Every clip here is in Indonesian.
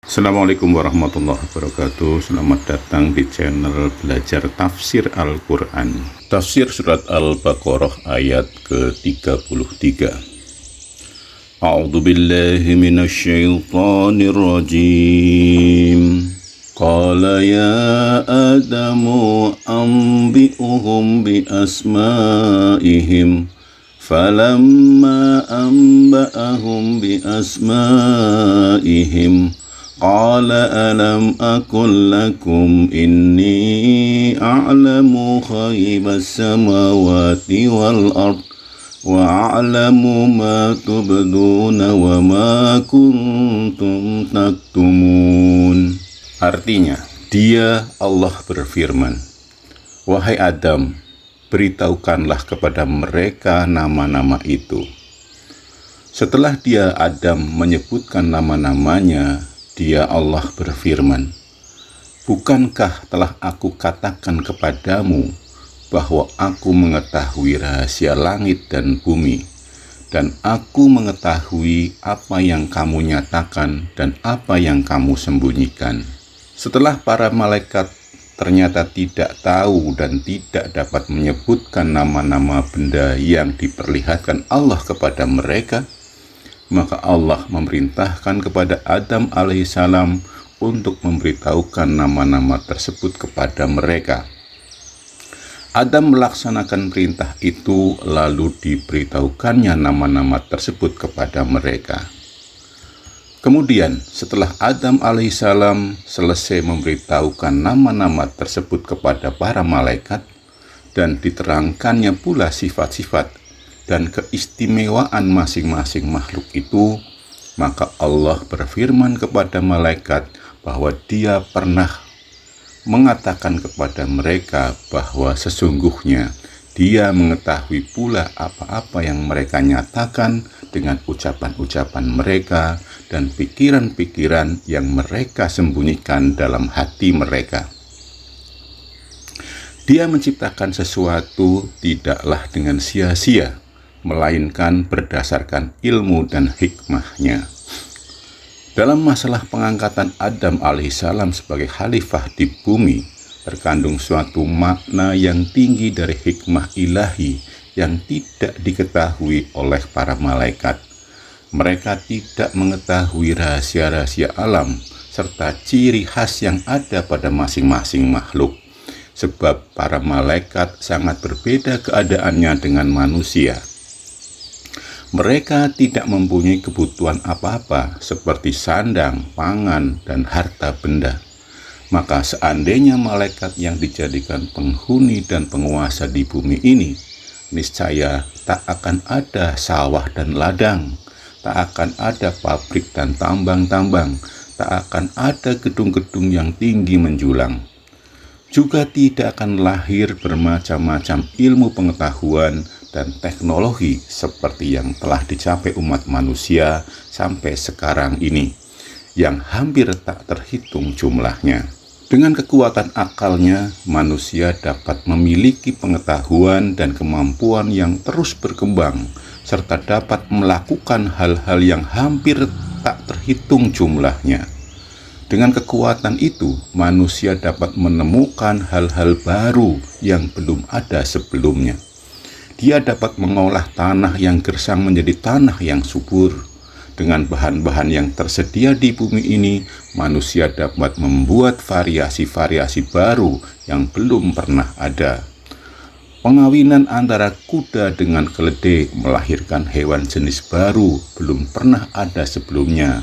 Assalamualaikum warahmatullahi wabarakatuh. Selamat datang di channel Belajar Tafsir Al-Quran. Tafsir Surat Al-Baqarah ayat ke-33. A'udzu billahi minasyaitonir rajim. Qala ya Adamu anbi'uhum bi asma'ihim. Falamma anba'ahum bi asma'ihim qala alam aqul lakum inni a'lamu ghaibas samawati wal ard wa a'lamu ma tubduna wa ma kuntum taktumun. Artinya, Dia Allah berfirman, wahai Adam, beritahukanlah kepada mereka nama-nama itu. Setelah dia Adam menyebutkan nama-namanya, Dia Allah berfirman, bukankah telah aku katakan kepadamu bahwa aku mengetahui rahasia langit dan bumi, dan aku mengetahui apa yang kamu nyatakan dan apa yang kamu sembunyikan. Setelah para malaikat ternyata tidak tahu dan tidak dapat menyebutkan nama-nama benda yang diperlihatkan Allah kepada mereka, maka Allah memerintahkan kepada Adam alaihissalam untuk memberitahukan nama-nama tersebut kepada mereka. Adam melaksanakan perintah itu, lalu diberitahukannya nama-nama tersebut kepada mereka. Kemudian setelah Adam alaihissalam selesai memberitahukan nama-nama tersebut kepada para malaikat dan diterangkannya pula sifat-sifat dan keistimewaan masing-masing makhluk itu, maka Allah berfirman kepada malaikat bahwa Dia pernah mengatakan kepada mereka bahwa sesungguhnya Dia mengetahui pula apa-apa yang mereka nyatakan dengan ucapan-ucapan mereka dan pikiran-pikiran yang mereka sembunyikan dalam hati mereka. Dia menciptakan sesuatu tidaklah dengan sia-sia, melainkan berdasarkan ilmu dan hikmahnya. Dalam masalah pengangkatan Adam alaihissalam sebagai khalifah di bumi, terkandung suatu makna yang tinggi dari hikmah ilahi yang tidak diketahui oleh para malaikat. Mereka tidak mengetahui rahasia-rahasia alam serta ciri khas yang ada pada masing-masing makhluk, sebab para malaikat sangat berbeda keadaannya dengan manusia. Mereka tidak mempunyai kebutuhan apa-apa seperti sandang, pangan, dan harta benda. Maka seandainya malaikat yang dijadikan penghuni dan penguasa di bumi ini, niscaya tak akan ada sawah dan ladang, tak akan ada pabrik dan tambang-tambang, tak akan ada gedung-gedung yang tinggi menjulang. Juga tidak akan lahir bermacam-macam ilmu pengetahuan dan teknologi seperti yang telah dicapai umat manusia sampai sekarang ini, yang hampir tak terhitung jumlahnya. Dengan kekuatan akalnya, manusia dapat memiliki pengetahuan dan kemampuan yang terus berkembang, serta dapat melakukan hal-hal yang hampir tak terhitung jumlahnya. Dengan kekuatan itu, manusia dapat menemukan hal-hal baru yang belum ada sebelumnya. Dia dapat mengolah tanah yang gersang menjadi tanah yang subur. Dengan bahan-bahan yang tersedia di bumi ini, manusia dapat membuat variasi-variasi baru yang belum pernah ada. Pengawinan antara kuda dengan keledai melahirkan hewan jenis baru belum pernah ada sebelumnya,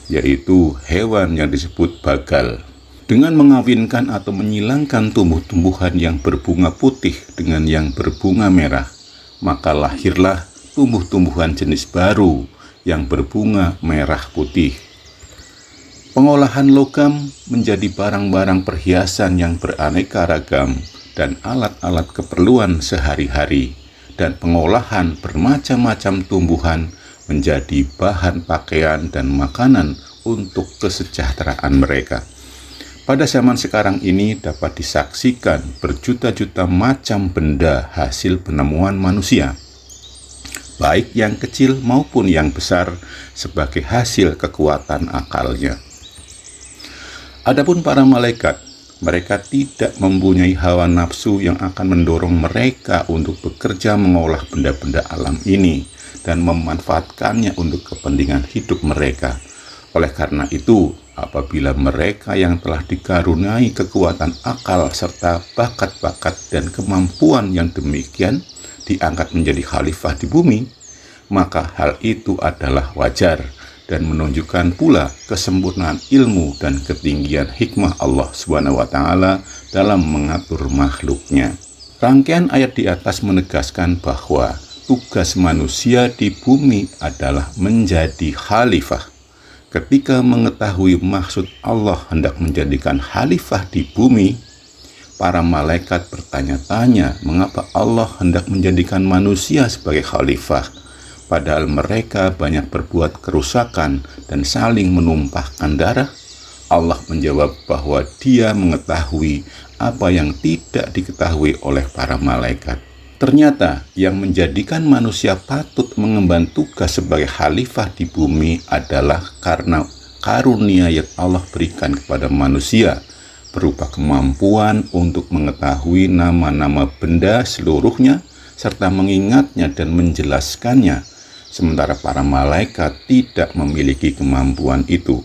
yaitu hewan yang disebut bagal. Dengan mengawinkan atau menyilangkan tumbuh-tumbuhan yang berbunga putih dengan yang berbunga merah, maka lahirlah tumbuh-tumbuhan jenis baru yang berbunga merah putih. Pengolahan logam menjadi barang-barang perhiasan yang beraneka ragam dan alat-alat keperluan sehari-hari, dan pengolahan bermacam-macam tumbuhan menjadi bahan pakaian dan makanan untuk kesejahteraan mereka. Pada zaman sekarang ini dapat disaksikan berjuta-juta macam benda hasil penemuan manusia, baik yang kecil maupun yang besar, sebagai hasil kekuatan akalnya. Adapun para malaikat, mereka tidak mempunyai hawa nafsu yang akan mendorong mereka untuk bekerja mengolah benda-benda alam ini dan memanfaatkannya untuk kepentingan hidup mereka. Oleh karena itu, apabila mereka yang telah dikaruniai kekuatan akal serta bakat-bakat dan kemampuan yang demikian diangkat menjadi khalifah di bumi, maka hal itu adalah wajar dan menunjukkan pula kesempurnaan ilmu dan ketinggian hikmah Allah SWT dalam mengatur makhluknya. Rangkaian ayat di atas menegaskan bahwa tugas manusia di bumi adalah menjadi khalifah. Ketika mengetahui maksud Allah hendak menjadikan khalifah di bumi, para malaikat bertanya-tanya mengapa Allah hendak menjadikan manusia sebagai khalifah, padahal mereka banyak berbuat kerusakan dan saling menumpahkan darah. Allah menjawab bahwa Dia mengetahui apa yang tidak diketahui oleh para malaikat. Ternyata yang menjadikan manusia patut mengemban tugas sebagai khalifah di bumi adalah karena karunia yang Allah berikan kepada manusia, berupa kemampuan untuk mengetahui nama-nama benda seluruhnya serta mengingatnya dan menjelaskannya, sementara para malaikat tidak memiliki kemampuan itu.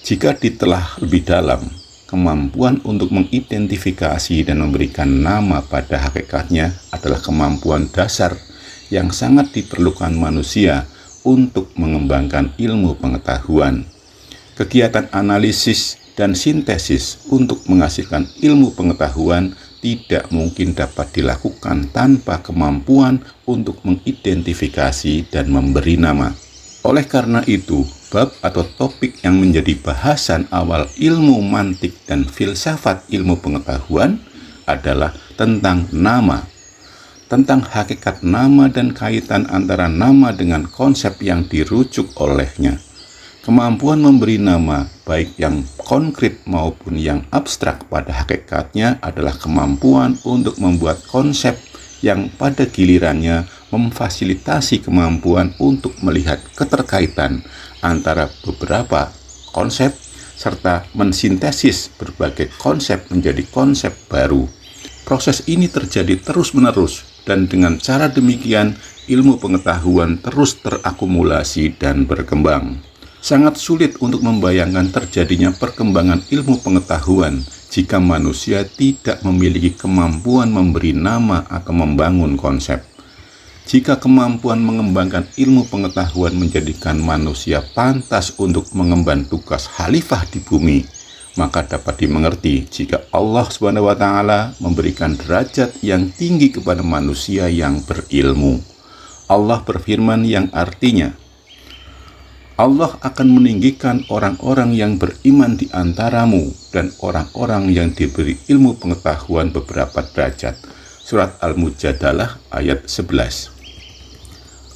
Jika ditelah lebih dalam, kemampuan untuk mengidentifikasi dan memberikan nama pada hakikatnya adalah kemampuan dasar yang sangat diperlukan manusia untuk mengembangkan ilmu pengetahuan. Kegiatan analisis dan sintesis untuk menghasilkan ilmu pengetahuan tidak mungkin dapat dilakukan tanpa kemampuan untuk mengidentifikasi dan memberi nama. Oleh karena itu, bab atau topik yang menjadi bahasan awal ilmu mantik dan filsafat ilmu pengetahuan adalah tentang nama, tentang hakikat nama dan kaitan antara nama dengan konsep yang dirujuk olehnya. Kemampuan memberi nama, baik yang konkret maupun yang abstrak, pada hakikatnya adalah kemampuan untuk membuat konsep yang pada gilirannya memfasilitasi kemampuan untuk melihat keterkaitan antara beberapa konsep serta mensintesis berbagai konsep menjadi konsep baru. Proses ini terjadi terus-menerus, dan dengan cara demikian ilmu pengetahuan terus terakumulasi dan berkembang. Sangat sulit untuk membayangkan terjadinya perkembangan ilmu pengetahuan jika manusia tidak memiliki kemampuan memberi nama atau membangun konsep. Jika kemampuan mengembangkan ilmu pengetahuan menjadikan manusia pantas untuk mengemban tugas khalifah di bumi, maka dapat dimengerti jika Allah SWT memberikan derajat yang tinggi kepada manusia yang berilmu. Allah berfirman yang artinya, Allah akan meninggikan orang-orang yang beriman di antaramu dan orang-orang yang diberi ilmu pengetahuan beberapa derajat. Surat Al-Mujadalah ayat 11.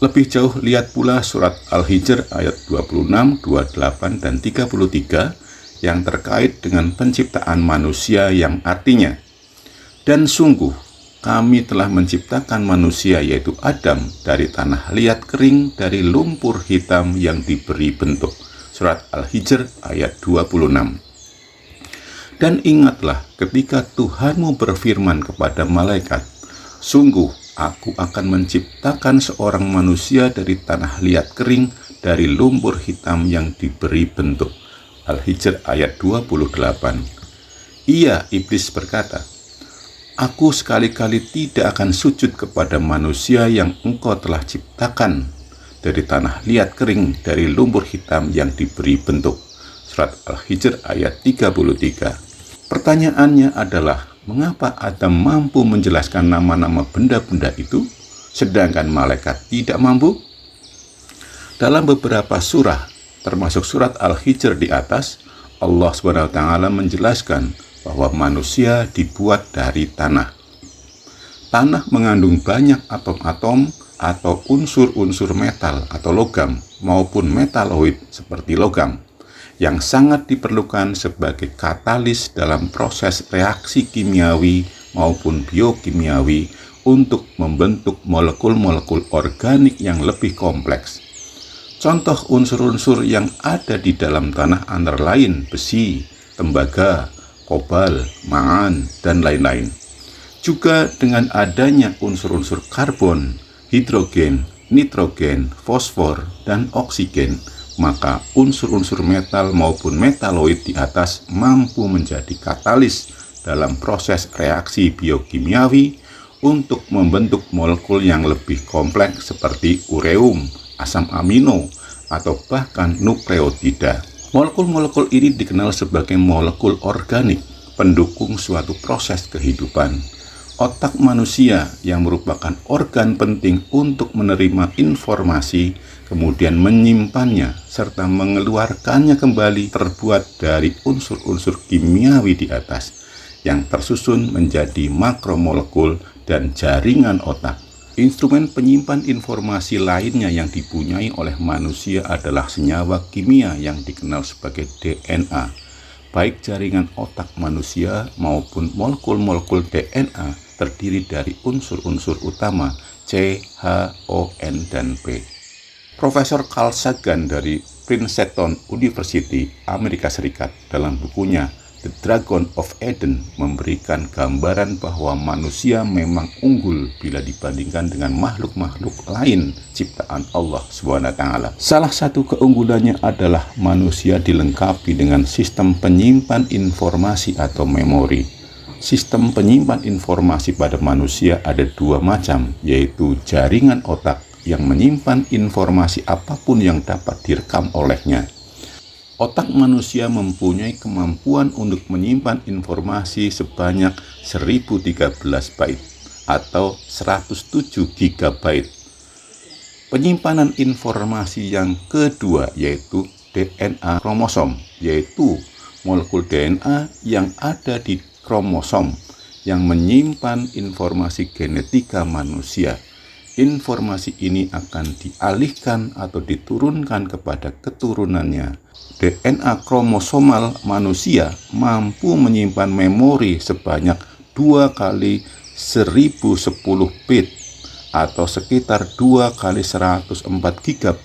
Lebih jauh lihat pula surat Al-Hijr ayat 26, 28, dan 33 yang terkait dengan penciptaan manusia yang artinya, dan sungguh kami telah menciptakan manusia yaitu Adam dari tanah liat kering dari lumpur hitam yang diberi bentuk. Surat Al-Hijr ayat 26. Dan ingatlah ketika Tuhanmu berfirman kepada malaikat, sungguh aku akan menciptakan seorang manusia dari tanah liat kering dari lumpur hitam yang diberi bentuk. Al-Hijr ayat 28. Iya, iblis berkata, aku sekali-kali tidak akan sujud kepada manusia yang engkau telah ciptakan dari tanah liat kering dari lumpur hitam yang diberi bentuk. Surat Al-Hijr ayat 33. Pertanyaannya adalah, mengapa Adam mampu menjelaskan nama-nama benda-benda itu, sedangkan malaikat tidak mampu? Dalam beberapa surah, termasuk surat Al-Hijr di atas, Allah SWT menjelaskan bahwa manusia dibuat dari tanah. Tanah mengandung banyak atom-atom atau unsur-unsur metal atau logam maupun metaloid seperti logam yang sangat diperlukan sebagai katalis dalam proses reaksi kimiawi maupun biokimiawi untuk membentuk molekul-molekul organik yang lebih kompleks. Contoh unsur-unsur yang ada di dalam tanah antara lain besi, tembaga, kobal, mangan, dan lain-lain. Juga dengan adanya unsur-unsur karbon, hidrogen, nitrogen, fosfor, dan oksigen, maka unsur-unsur metal maupun metaloid di atas mampu menjadi katalis dalam proses reaksi biokimiawi untuk membentuk molekul yang lebih kompleks seperti ureum, asam amino, atau bahkan nukleotida. Molekul-molekul ini dikenal sebagai molekul organik, pendukung suatu proses kehidupan. Otak manusia yang merupakan organ penting untuk menerima informasi, kemudian menyimpannya, serta mengeluarkannya kembali terbuat dari unsur-unsur kimiawi di atas, yang tersusun menjadi makromolekul dan jaringan otak. Instrumen penyimpan informasi lainnya yang dipunyai oleh manusia adalah senyawa kimia yang dikenal sebagai DNA. Baik jaringan otak manusia maupun molekul-molekul DNA terdiri dari unsur-unsur utama C, H, O, N, dan P. Profesor Carl Sagan dari Princeton University, Amerika Serikat, dalam bukunya The Dragon of Eden memberikan gambaran bahwa manusia memang unggul bila dibandingkan dengan makhluk-makhluk lain ciptaan Allah SWT. Salah satu keunggulannya adalah manusia dilengkapi dengan sistem penyimpan informasi atau memori. Sistem penyimpan informasi pada manusia ada dua macam, yaitu jaringan otak yang menyimpan informasi apapun yang dapat direkam olehnya. Otak manusia mempunyai kemampuan untuk menyimpan informasi sebanyak 1013 byte atau 107 GB. Penyimpanan informasi yang kedua yaitu DNA kromosom, yaitu molekul DNA yang ada di kromosom yang menyimpan informasi genetika manusia. Informasi ini akan dialihkan atau diturunkan kepada keturunannya. DNA kromosomal manusia mampu menyimpan memori sebanyak 2 kali 1010 bit atau sekitar 2 kali 104 GB.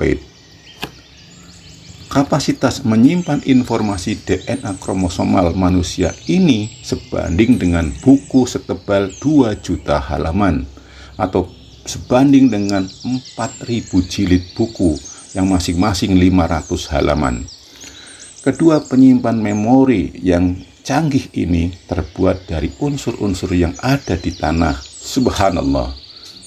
Kapasitas menyimpan informasi DNA kromosomal manusia ini sebanding dengan buku setebal 2 juta halaman atau sebanding dengan 4.000 jilid buku yang masing-masing 500 halaman. Kedua penyimpan memori yang canggih ini terbuat dari unsur-unsur yang ada di tanah. Subhanallah.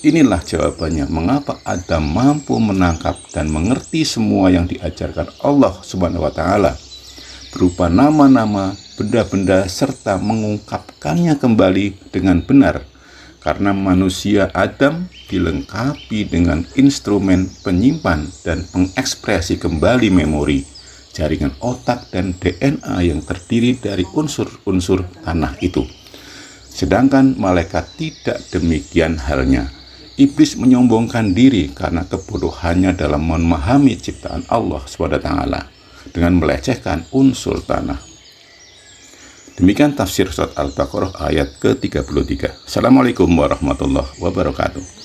Inilah jawabannya mengapa Adam mampu menangkap dan mengerti semua yang diajarkan Allah Subhanahu wa Ta'ala, berupa nama-nama, benda-benda, serta mengungkapkannya kembali dengan benar, karena manusia Adam dilengkapi dengan instrumen penyimpan dan pengekspresi kembali memori, jaringan otak dan DNA yang terdiri dari unsur-unsur tanah itu. Sedangkan malaikat tidak demikian halnya. Iblis menyombongkan diri karena kebodohannya dalam memahami ciptaan Allah SWT dengan melecehkan unsur tanah. Demikian tafsir surat Al-Baqarah ayat ke-33. Assalamualaikum warahmatullahi wabarakatuh.